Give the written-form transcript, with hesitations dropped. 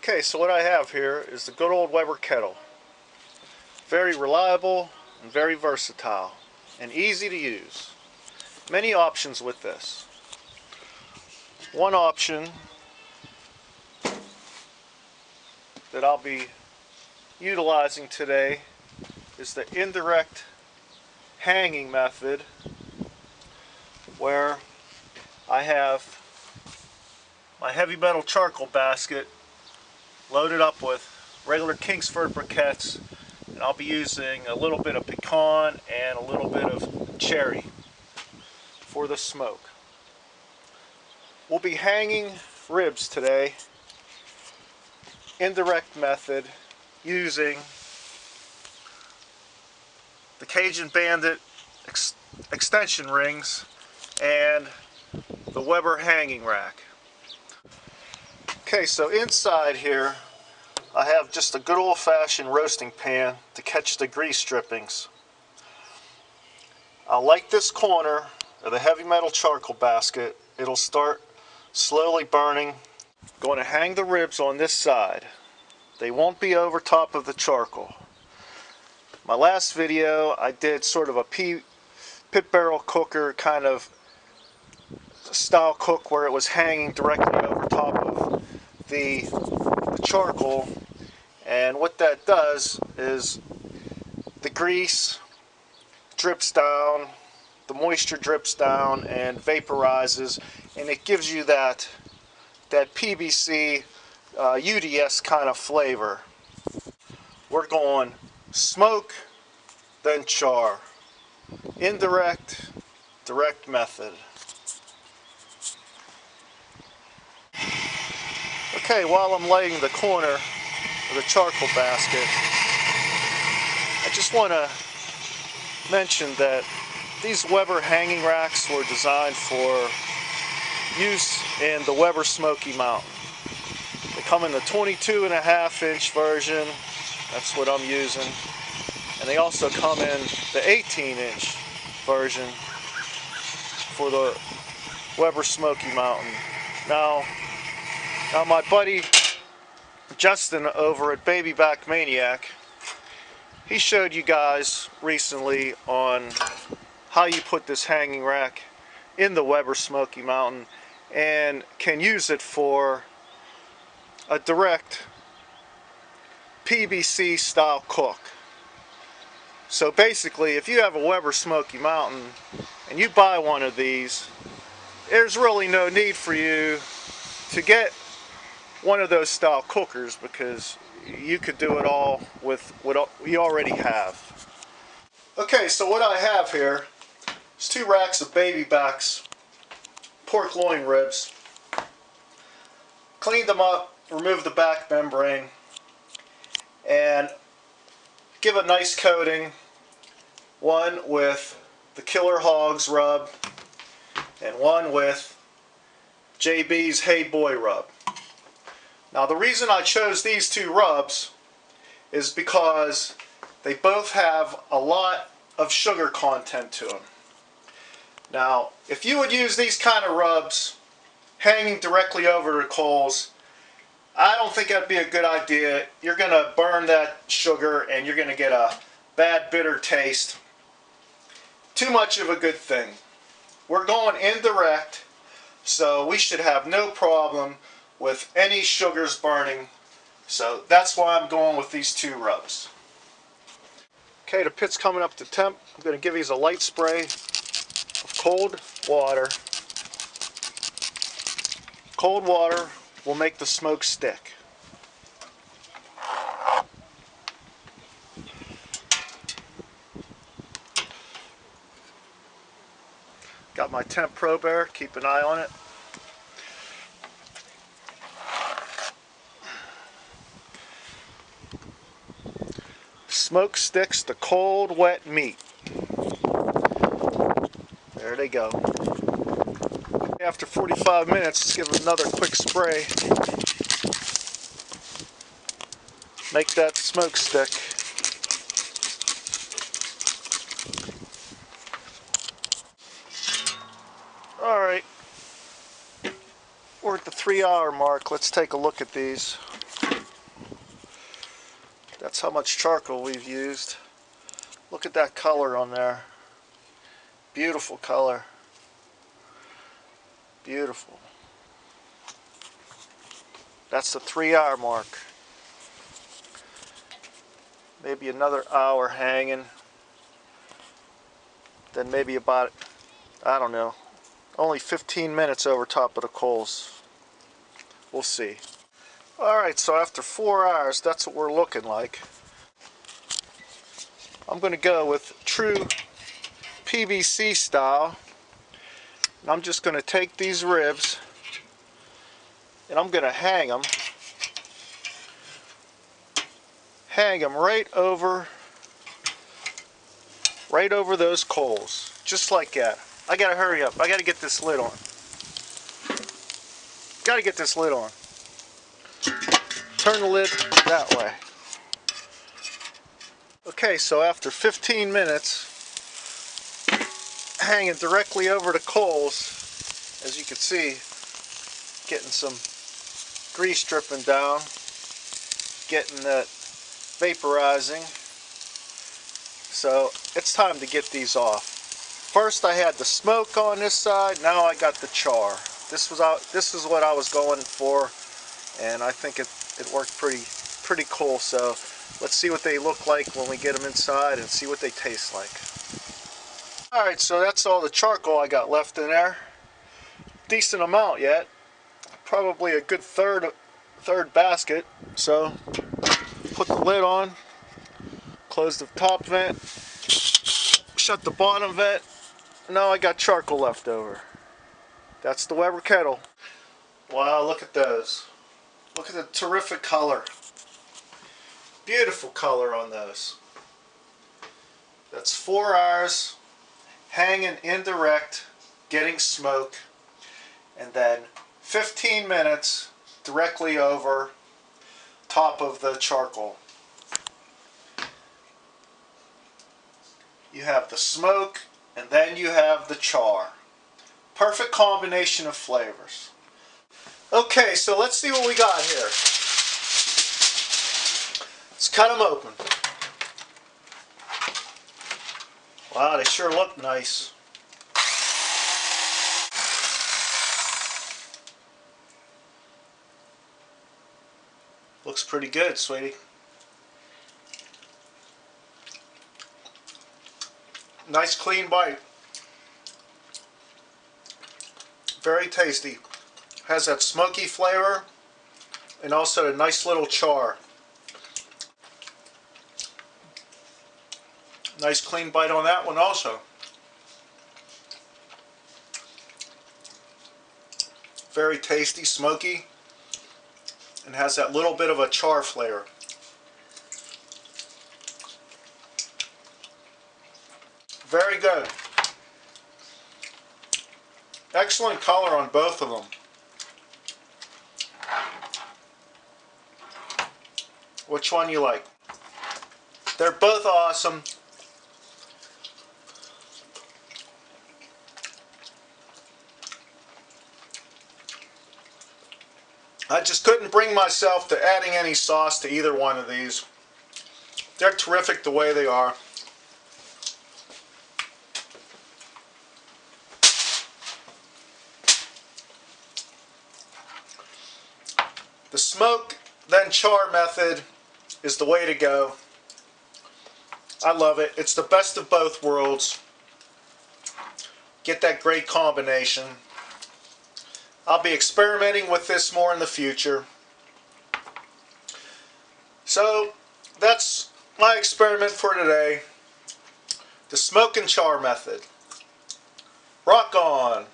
Okay, so what I have here is the good old Weber kettle. Very reliable and very versatile and easy to use. Many options with this. One option that I'll be utilizing today is the indirect hanging method, where I have my heavy metal charcoal basket loaded up with regular Kingsford briquettes, and I'll be using a little bit of pecan and a little bit of cherry for the smoke. We'll be hanging ribs today, indirect method, using the Cajun Bandit Extension Rings and the Weber hanging rack. Okay, so inside here I have just a good old-fashioned roasting pan to catch the grease drippings. I'll light this corner of the heavy metal charcoal basket. It'll start slowly burning. I'm going to hang the ribs on this side. They won't be over top of the charcoal. My last video I did sort of a pit barrel cooker kind of style cook, where it was hanging directly over top of the charcoal, and what that does is the grease drips down, the moisture drips down and vaporizes, and it gives you that PBC UDS kind of flavor. We're going smoke, then char. Indirect, direct method. Okay, while I'm lighting the corner of the charcoal basket, I just want to mention that these Weber hanging racks were designed for use in the Weber Smoky Mountain. They come in the 22.5-inch version, that's what I'm using, and they also come in the 18-inch version for the Weber Smoky Mountain. Now my buddy Justin over at Baby Back Maniac, he showed you guys recently on how you put this hanging rack in the Weber Smoky Mountain and can use it for a direct PBC style cook. So basically, if you have a Weber Smoky Mountain and you buy one of these, there's really no need for you to get one of those style cookers, because you could do it all with what we already have. Okay, so what I have here is 2 racks of Baby Back's pork loin ribs. Cleaned them up, removed the back membrane, and give a nice coating, one with the Killer Hogs rub and one with JB's Hey Boy rub. Now the reason I chose these 2 rubs is because they both have a lot of sugar content to them. Now if you would use these kind of rubs hanging directly over the coals, I don't think that'd be a good idea. You're going to burn that sugar and you're going to get a bad bitter taste. Too much of a good thing. We're going indirect, so we should have no problem with any sugars burning. So that's why I'm going with these 2 rubs. Okay, the pit's coming up to temp. I'm going to give these a light spray of cold water. Cold water will make the smoke stick. Got my temp probe there, keep an eye on it. Smoke sticks to cold, wet meat. There they go. After 45 minutes, let's give it another quick spray. Make that smoke stick. Alright, we're at the 3-hour mark. Let's take a look at these. That's how much charcoal we've used. Look at that color on there. Beautiful color. Beautiful. That's the 3-hour mark. Maybe another hour hanging. Then maybe about, I don't know, only 15 minutes over top of the coals. We'll see. Alright, so after 4 hours, that's what we're looking like. I'm going to go with true PVC style. And I'm just going to take these ribs and I'm going to hang them right over those coals, just like that. I gotta hurry up. I gotta get this lid on. Gotta get this lid on. Turn the lid that way. Okay, so after 15 minutes hanging directly over the coals, as you can see, getting some grease dripping down, getting that vaporizing. So it's time to get these off. First I had the smoke on this side, now I got the char. This is what I was going for, and I think it worked pretty cool. So let's see what they look like when we get them inside and see what they taste like. Alright, so that's all the charcoal I got left in there. Decent amount yet. Probably a good third basket. So put the lid on, close the top vent, shut the bottom vent. Now I got charcoal left over. That's the Weber kettle. Wow, look at those. Look at the terrific color. Beautiful color on those. That's 4 hours hanging indirect, getting smoke, and then 15 minutes directly over top of the charcoal. You have the smoke and then you have the char. Perfect combination of flavors. Okay, so let's see what we got here. Let's cut them open. Wow, they sure look nice. Looks pretty good, sweetie. Nice clean bite. Very tasty. Has that smoky flavor and also a nice little char. Nice clean bite on that one also. Very tasty, smoky, and has that little bit of a char flavor. Very good. Excellent color on both of them. Which one you like? They're both awesome. I just couldn't bring myself to adding any sauce to either one of these. They're terrific the way they are. The smoke then char method is the way to go. I love it. It's the best of both worlds. Get that great combination. I'll be experimenting with this more in the future. So that's my experiment for today. The Smoke-n-Char method. Rock on!